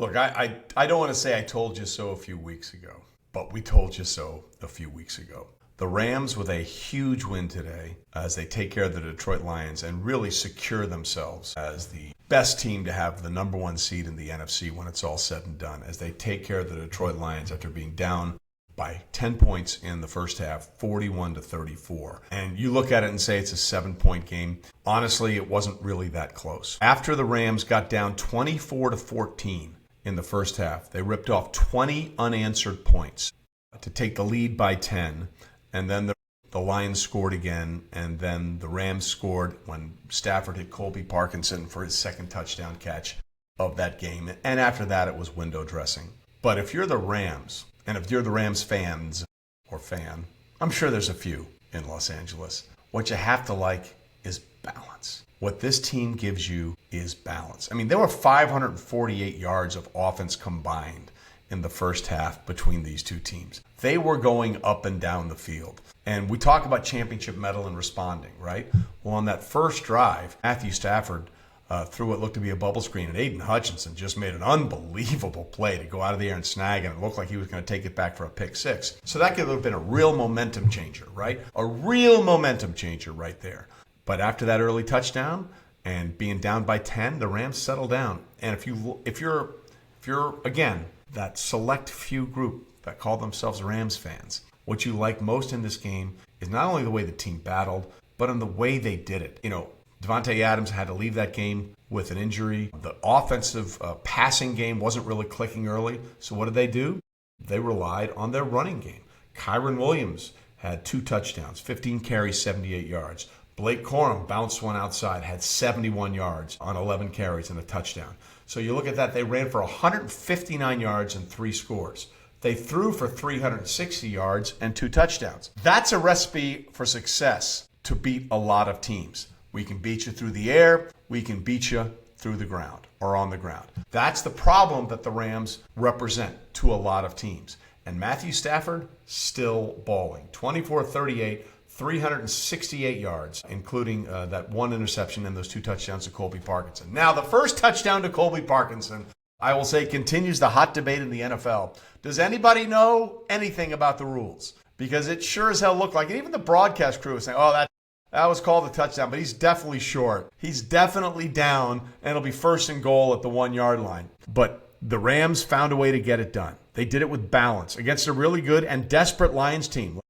Look, I don't want to say I told you so a few weeks ago, but we told you so a few weeks ago. The Rams with a huge win today as they take care of the Detroit Lions and really secure themselves as the best team to have the number one seed in the NFC when it's all said and done, as they take care of the Detroit Lions after being down by 10 points in the first half, 41-34. And you look at it and say it's a 7-point game. Honestly, it wasn't really that close. After the Rams got down 24-14 in the first half, they ripped off 20 unanswered points to take the lead by 10. And then the Lions scored again, and then the Rams scored when Stafford hit Colby Parkinson for his second touchdown catch of that game. And after that, it was window dressing. But if you're the Rams, and if you're the Rams fans or fan, I'm sure there's a few in Los Angeles, what you have to like is balance. What this team gives you is balance. I mean, there were 548 yards of offense combined in the first half between these two teams. They were going up and down the field. And we talk about championship mettle and responding, right? Well, on that first drive, Matthew Stafford threw what looked to be a bubble screen, and Aiden Hutchinson just made an unbelievable play to go out of the air and snag it. It looked like he was going to take it back for a pick six. So that could have been a real momentum changer, right? A real momentum changer right there. But after that early touchdown and being down by 10, the Rams settled down. And if you're again, that select few group that call themselves Rams fans, what you like most in this game is not only the way the team battled, but in the way they did it. You know, Devontae Adams had to leave that game with an injury. The offensive passing game wasn't really clicking early. So what did they do? They relied on their running game. Kyron Williams had 2 touchdowns, 15 carries, 78 yards. Blake Corum bounced one outside, had 71 yards on 11 carries and a touchdown. So you look at that, they ran for 159 yards and 3 scores. They threw for 360 yards and 2 touchdowns. That's a recipe for success to beat a lot of teams. We can beat you through the air. We can beat you through the ground or on the ground. That's the problem that the Rams represent to a lot of teams. And Matthew Stafford still balling. 24-38, 368 yards, including that 1 interception and those 2 touchdowns to Colby Parkinson. Now, the first touchdown to Colby Parkinson, I will say, continues the hot debate in the NFL. Does anybody know anything about the rules? Because it sure as hell looked like it. Even the broadcast crew was saying, oh, that was called a touchdown, but he's definitely short. He's definitely down, and it'll be 1st and goal at the 1-yard line. But the Rams found a way to get it done. They did it with balance against a really good and desperate Lions team.